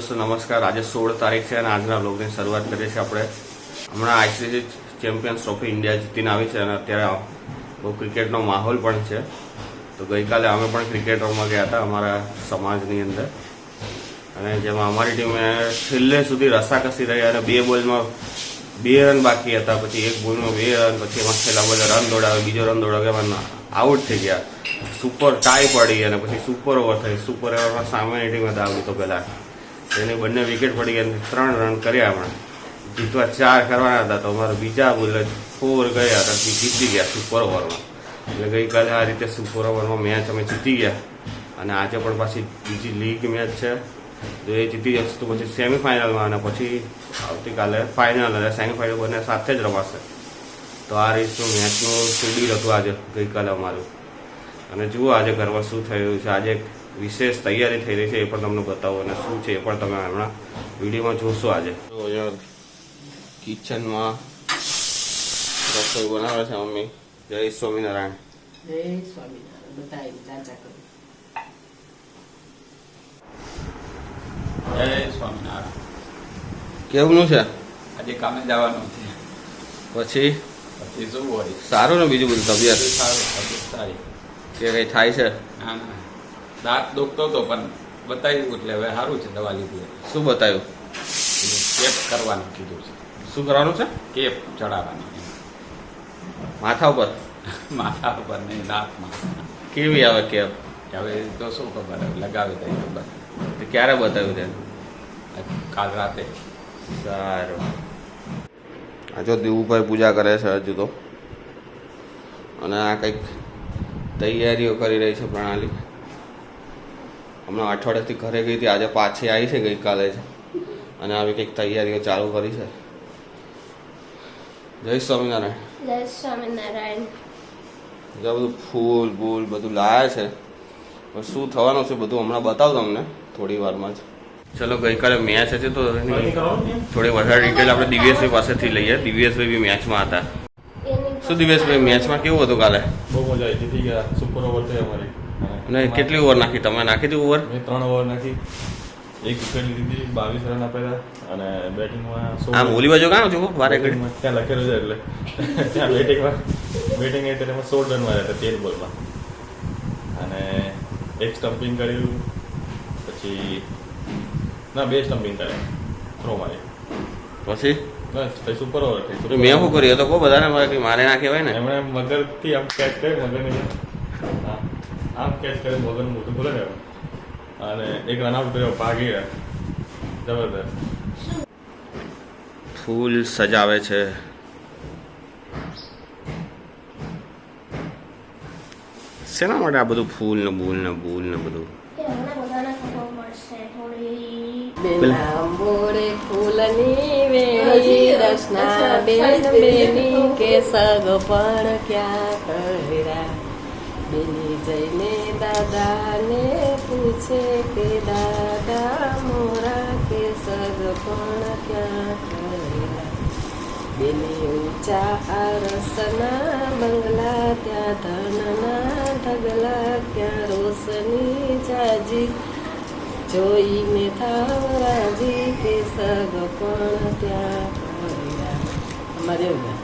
દોસ્તો નમસ્કાર। આજે 16 તારીખ છે અને આજના બ્લોગની શરૂઆત કરીએ છીએ આપણે। હમણાં આઈસીસી ચેમ્પિયન્સ ટ્રોફી ઇન્ડિયા જીતીને આવી છે અને અત્યારે બહુ ક્રિકેટનો માહોલ પણ છે। તો ગઈકાલે અમે પણ ક્રિકેટ રમવા ગયા હતા અમારા સમાજની અંદર, અને જેમાં અમારી ટીમે છેલ્લે સુધી રસાકસી રહી અને 2 બોલમાં 2 રન બાકી હતા, પછી 1 બોલમાં 2 રન, પછી એમાં છેલ્લા બોલે રન દોડાવે, બીજો રન દોડાવે, એમાં આઉટ થઈ ગયા। સુપર ટાઈ પડી અને પછી સુપર ઓવર થઈ। સુપર ઓવરમાં સામેની ટીમે દાવ લીધો પહેલાં, એની બંને વિકેટ પડી ગયા, 3 રન કર્યા। હમણાં જીતવા 4 કરવાના હતા તો અમારા બીજા બોલે 4 ગયા હતા, જીતી ગયા સુપર ઓવરમાં। એટલે ગઈકાલે આ રીતે સુપર ઓવરમાં મેચ અમે જીતી ગયા અને આજે પણ પાછી બીજી લીગ મેચ છે। જો એ જીતી જશે તો પછી સેમિફાઇનલમાં અને પછી આવતીકાલે ફાઇનલ અને સેમિફાઇનલ બંને સાથે જ રમાશે। તો આ રીતનું મેચનું શેડ્યુલ હતું આજે ગઈકાલે અમારું। અને જુઓ આજે ઘરમાં શું થઈ રહ્યું છે। આજે એક વિશેષ તૈયારી થઈ રહી છે, એ પણ તમને બતાવો અને શું છે એ પણ તમે હમણાં વિડીયોમાં જોશો। આજે તો અહીંયા કિચનમાં રસોઈ બનાવે છે મમ્મી। જય સ્વામિનારાયણ। જય સ્વામિનારાયણ। બધાય ચાચા કરો। જય સ્વામિનારાયણ। કેવું છે આજે કામે જવાનું છે, પછી પછી શું હોય? સારું ને બીજું બધું તબિયત સારું, તબિયત સારી। કે કંઈ થાય છે? ના ના, દાંત દુખતો હતો પણ બતાવ્યું એટલે હવે સારું છે, દવા લીધી। શું બતાવ્યું? કેપ કરવાનું કીધું છે। શું કરવાનું છે? કેપ ચડાવવાની માથા ઉપર? માથા ઉપર નહીં, દાંતમાં। કેવી આવે કેપ? હવે તો શું ખબર, હવે લગાવી દઈ ખબર। તો ક્યારે બતાવ્યું છે? કાલ રાતે। સારું। આ જો દેવુભાઈ પૂજા કરે છે હજુ તો, અને આ કંઈક તૈયારીઓ કરી રહી છે પ્રણાલી। હમણાં અઠવાડિયાથી ઘરે ગઈ હતી, આજે પાછી આવી છે ગઈકાલે જ, અને આવી કંઈક તૈયારીઓ ચાલુ કરી છે। જય સ્વામિનારાયણ। જય સ્વામિનારાયણ। જો બધું ફૂલ બૂલ બધું લાયા છે, પણ શું થવાનું છે બધું હમણાં બતાવું તમને થોડી વારમાં જ। ચલો ગઈકાલે મેચ હતી તો થોડી વધારે ડિટેલ આપણે દિવ્યેશભાઈ પાસેથી લઈએ। દિવ્યેશભાઈ બી મેચમાં હતા। શું દિવ્યેશભાઈ મેચમાં કેવું હતું કાલે? બહુ મજા આવી, જીતી ગયા। સુપર ઓવર થઈ અમારી। અને કેટલી ઓવર નાખી તમે? નાખી હતી ઓવર? મેં 3 ઓવર નાખી, 1 વિકેટ લીધી, 22 રન આપ્યા અને બેટિંગમાં આમ ઓલી બાજુ કાં છું વારે ઘડી ત્યાં લખેલું છે એટલે ત્યાં બેટિંગ આવી તેમાં 16 રન માર્યા હતા 13 બોલમાં, અને 1 સ્ટમ્પિંગ કર્યું, પછી ના 2 સ્ટમ્પિંગ કર્યા, થ્રો મારી, પછી બસ પછી સુપર ઓવર થઈ। તો મેં શું કર્યું? એ તો કહો બધાને, મારે કંઈ મારે ના કહેવાય ને। એમણે મગરથી આમ કેચ કરી, મગરની હા આમ કેચ કરી, મગરનું મોટું ખોલે ને અને 1 રન આઉટ કર્યો, ભાગી ગયા, જબરદસ્ત। ફૂલ સજાવે છે। શેના માટે આ બધું ફૂલ ને બૂલ ને બધું? કે હમણાં બધાને ખબર પડશે થોડી। બેલાંબોળે ફૂલની વેણી, દર્શના બેન બેની કે સગ પણ ક્યાં કર્યા। બેની જઈને દાદાને પૂછે કે દાદા મોરા કે સગ પણ ક્યાં કર્યા। બેની ઊંચા આરસના બંગલા, ત્યાં ધનના ઢગલા, ત્યાં રોશની જાજી, જોઈને થાવ રાજી કે સગ પણ ત્યાં કર્યા। અમારે એવું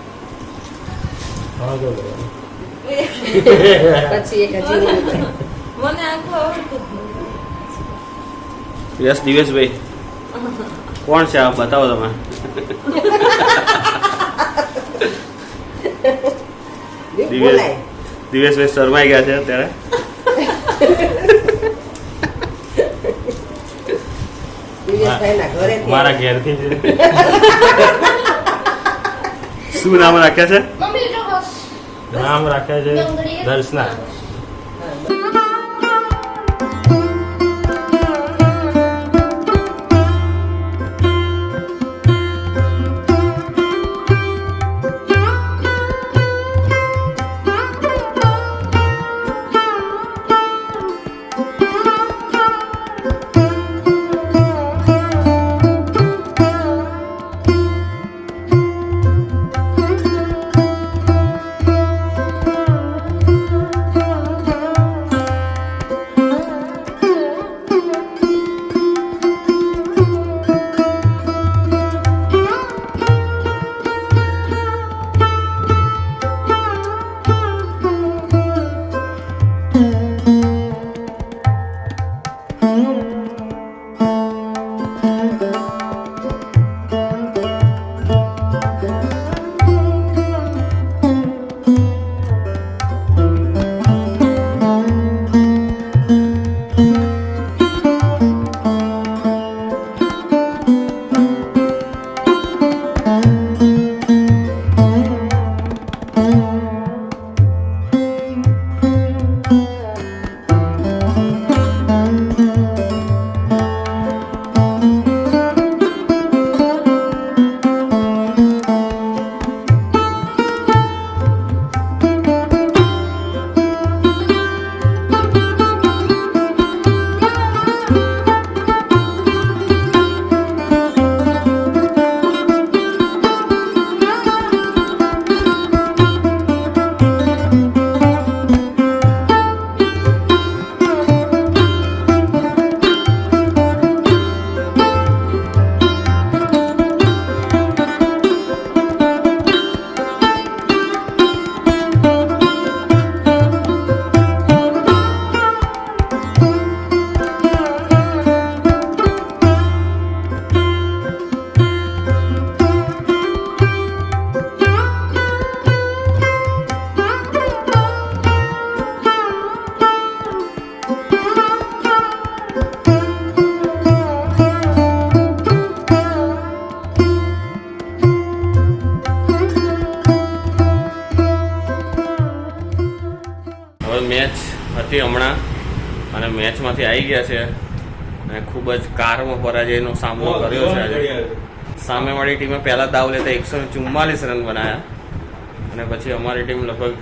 પછી એક હજી મને આખું આવડતું યસ દિવેશભાઈ કોણ છે આ બતાવો તમે। દિવેશભાઈ શરમાઈ ગયા છે અત્યારે। મારા ઘેરથી શું નામ રાખ્યા છે? મમ્મી જો બસ નામ રાખ્યા છે દર્શના। હતી હમણાં અને મેચમાંથી આવી ગયા છે અને ખૂબ જ કારમાં પરાજયનો સામનો કર્યો છે આજે. સામેવાળી ટીમે પહેલા દાવ લેતા 144 રન બનાવ્યા અને પછી અમારી ટીમ લગભગ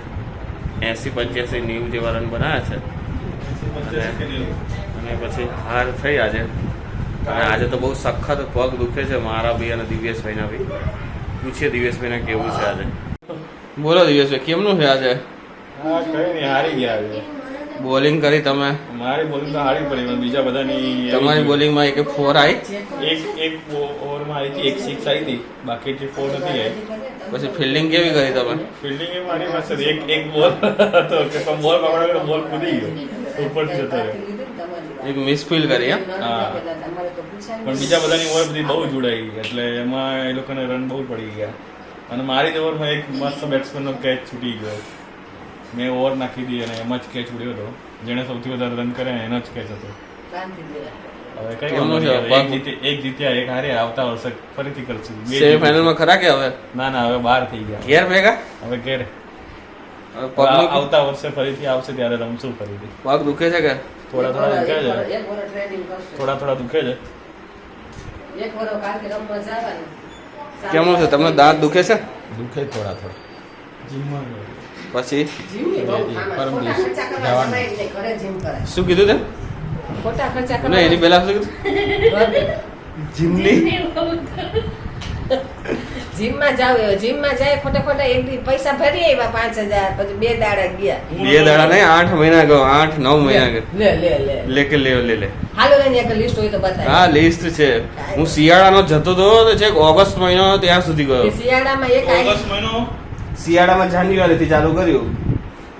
80-85-90 જેવા રન બનાવ્યા છે અને પછી હાર થઈ આજે. અને આજે તો બહુ સખત પગ દુખે છે મારા બી અને દિવ્યેશભાઈના બી. પૂછીએ દિવ્યેશભાઈને કેવું છે આજે. બોલો દિવ્યેશભાઈ, કેમનું છે આજે? હા કઈ નહીં, હારી ગયા આજે. બોલિંગ કરી તમે? મારી બોલિંગ તો હારી પડી, પણ બીજા બધાની તમારી બોલિંગમાં એક 4 આવી, એક ઓવરમાં આવી હતી, એક 6 આવી હતી, બાકી 4 નથી આવી. પછી ફિલ્ડિંગ કેવી કરી તમે? ફિલ્ડિંગ એ મારી પાસે એક બોલ હતો કે બોલ પકડ્યો, બોલ કૂદી ગયો ઉપર જતો રહ્યો. એક મિસ ફીલ કરી હા. હા, પણ બીજા બધાની ઓવર બધી બહુ જોડાઈ ગઈ એટલે એમાં એ લોકોને રન બહુ પડી ગયા. અને મારી જ ઓવરમાં એક મસ્ત બેટ્સમેનનો કેચ છૂટી ગયો. મેં ઓવર નાખી હતી અને એમાં જ કેચ ઉડ્યો હતો. જેણે સૌથી વધારે રન કરે એનો જ કેચ હતો. હવે કઈ કેમનું છે? એક જીત્યા, એક હાર્યા. આવતા વર્ષે ફરીથી કરશું. સેમીફાઇનલમાં ખરા કે હવે? ના ના, હવે બહાર થઈ ગયા. ઘેર ભેગા? હવે ઘેર હવે પગનું આવતા વર્ષે ફરીથી આવશે ત્યારે રમશું ફરીથી. પગ દુખે છે કે? થોડા થોડા દુખે છે, થોડા થોડા દુખે છે. કેમનું છે તમને? દાંત દુખે છે? દુખે થોડા થોડા. પછી પરમ દિવસ શું કીધું તે? ખોટા ખર્ચા ના, એની પહેલા શું કીધું? જીમની જીમમાં જાવ, જીમમાં જાય ખોટા ખોટા એક દી પૈસા ભરી આવ્યા 5000, પછી 2 દાડા ગયા. 2 દાડા નહીં, 8 મહિના ગયો, 8-9 મહિના ગયો. લે લે લે લે કે લે. હાલો ને એક લિસ્ટ હોય તો બતાય. હા લિસ્ટ છે. હું શિયાળાનો જતો હતો તો છેક ઓગસ્ટ મહિનો ત્યાં સુધી ગયો. કે શિયાળામાં એક ઓગસ્ટ મહિનો શિયાળામાં જાન્યુઆરીથી ચાલુ કર્યું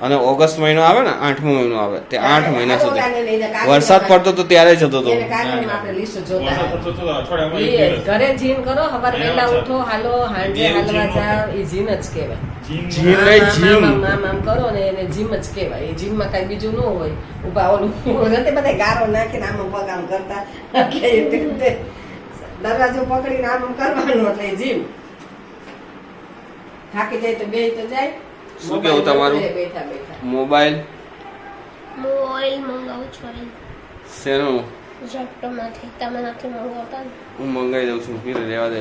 અને ઓગસ્ટ મહિનો આવે ને 8મો મહિનો આવે તે 8 મહિના સુધી વરસાદ પડતો તો ત્યારે જતો હતો. એને કારણે આપણે લિસ્ટ જોતા વરસાદ પડતો તો અઠવાડિયામાં એક એ દિવસ. ઘરે જીમ કરો, સવારે વહેલા ઉઠો, હાલો, હાંજે હાલવા જાવ, એ જીમ જ કહેવાય. જીમ નહીં, જીમ. આમ કરો ને એને જીમ જ કહેવાય. એ જીમમાં કઈ બીજું ન હોય. ઉભા ઓલું નથી બધા ગારો નાખીને આમ પગ આમ કરતા કે એ રીતે દરવાજો પકડીને આમ કરવાનું એટલે જીમ. થાકી જાય તો બે તો જાય. શું કેવું તમારું? બેઠા બેઠા મોબાઈલ મોબાઈલ મંગાવું છું અહીં શેનું? ઝેપ્ટોમાંથી. તમે નથી મંગાવતા ને? હું મંગાવી દઉં છું, ફીર રહેવા દે.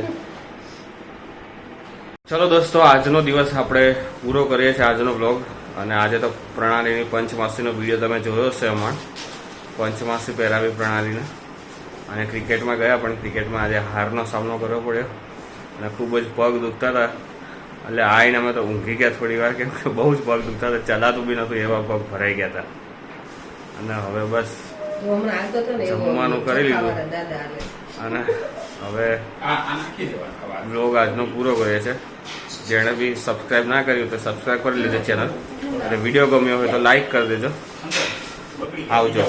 ચલો દોસ્તો, આજનો દિવસ આપણે પૂરો કરીએ છીએ, આજનો બ્લોગ. અને આજે તો પ્રણાલીની પંચમાસીનો વિડીયો તમે જોયો હશે. હમણાં પંચમાસી પહેરાવી પ્રણાલીને અને ક્રિકેટમાં ગયા, પણ ક્રિકેટમાં આજે હારનો સામનો કરવો પડ્યો અને ખૂબ જ પગ દુખતા હતા. એટલે આવીને અમે તો ઊંઘી ગયા થોડી વાર, કેમ કે બહુ જ પગ દુખતા હતા, ચલાતું બી નહોતું, એવા પગ ભરાઈ ગયા હતા. અને હવે બસ હમણાં હાલતો હતો ને એવો જમવાનું કરી લીધું ચોખાવાળા દાદા હાલે. અને હવે આ નાખી દેવાના બ્લોગ આજનો પૂરો કરીએ છીએ. જેણે બી સબસ્ક્રાઇબ ના કર્યું તો સબસ્ક્રાઇબ કરી લેજો ચેનલ. અને વિડીયો ગમ્યો હોય તો લાઈક કરી દેજો. આવજો.